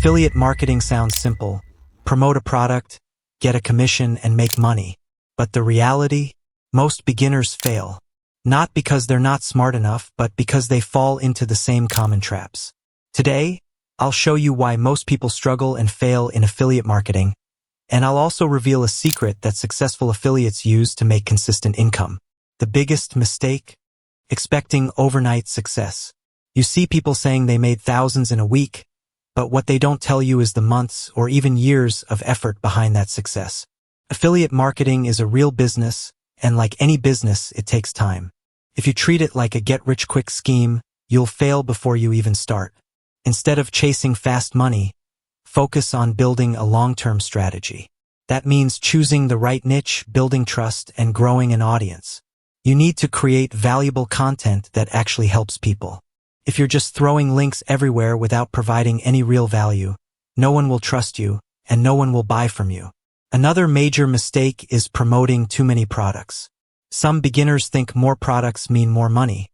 Affiliate marketing sounds simple. Promote a product, get a commission, and make money. But the reality? Most beginners fail. Not because they're not smart enough, but because they fall into the same common traps. Today, I'll show you why most people struggle and fail in affiliate marketing, and I'll also reveal a secret that successful affiliates use to make consistent income. The biggest mistake? Expecting overnight success. You see people saying they made thousands in a week, but what they don't tell you is the months or even years of effort behind that success. Affiliate marketing is a real business, and like any business, it takes time. If you treat it like a get-rich-quick scheme, you'll fail before you even start. Instead of chasing fast money, focus on building a long-term strategy. That means choosing the right niche, building trust, and growing an audience. You need to create valuable content that actually helps people. If you're just throwing links everywhere without providing any real value, no one will trust you, and no one will buy from you. Another major mistake is promoting too many products. Some beginners think more products mean more money,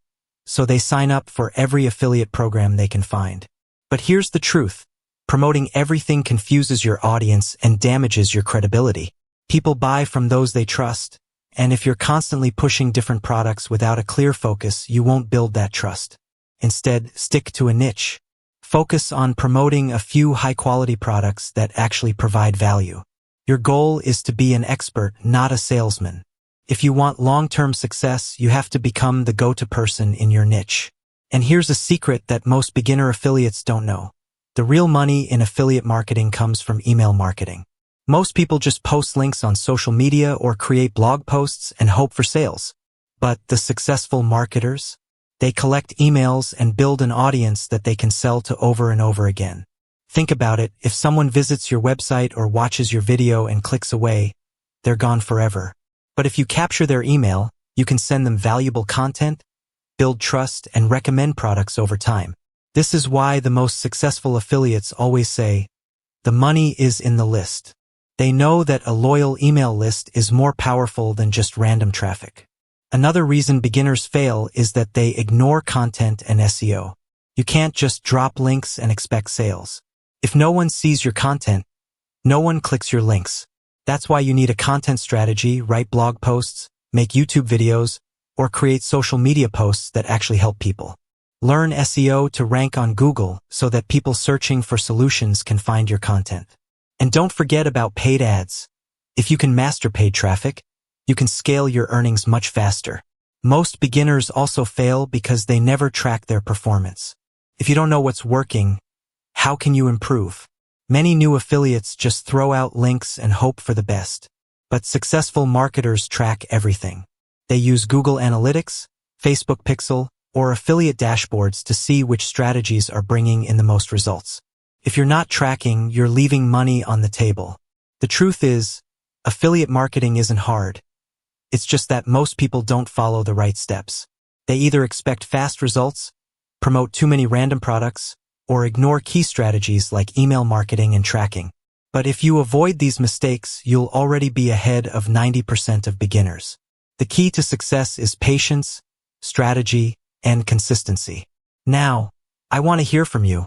so they sign up for every affiliate program they can find. But here's the truth. Promoting everything confuses your audience and damages your credibility. People buy from those they trust, and if you're constantly pushing different products without a clear focus, you won't build that trust. Instead, stick to a niche. Focus on promoting a few high-quality products that actually provide value. Your goal is to be an expert, not a salesman. If you want long-term success, you have to become the go-to person in your niche. And here's a secret that most beginner affiliates don't know. The real money in affiliate marketing comes from email marketing. Most people just post links on social media or create blog posts and hope for sales. But the successful marketers? They collect emails and build an audience that they can sell to over and over again. Think about it. If someone visits your website or watches your video and clicks away, they're gone forever. But if you capture their email, you can send them valuable content, build trust, and recommend products over time. This is why the most successful affiliates always say, the money is in the list. They know that a loyal email list is more powerful than just random traffic. Another reason beginners fail is that they ignore content and SEO. You can't just drop links and expect sales. If no one sees your content, no one clicks your links. That's why you need a content strategy, write blog posts, make YouTube videos, or create social media posts that actually help people. Learn SEO to rank on Google so that people searching for solutions can find your content. And don't forget about paid ads. If you can master paid traffic, you can scale your earnings much faster. Most beginners also fail because they never track their performance. If you don't know what's working, how can you improve? Many new affiliates just throw out links and hope for the best. But successful marketers track everything. They use Google Analytics, Facebook Pixel, or affiliate dashboards to see which strategies are bringing in the most results. If you're not tracking, you're leaving money on the table. The truth is, affiliate marketing isn't hard. It's just that most people don't follow the right steps. They either expect fast results, promote too many random products, or ignore key strategies like email marketing and tracking. But if you avoid these mistakes, you'll already be ahead of 90% of beginners. The key to success is patience, strategy, and consistency. Now, I want to hear from you.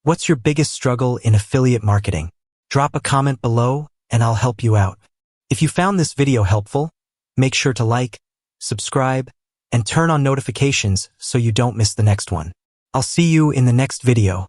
What's your biggest struggle in affiliate marketing? Drop a comment below and I'll help you out. If you found this video helpful, make sure to like, subscribe, and turn on notifications so you don't miss the next one. I'll see you in the next video.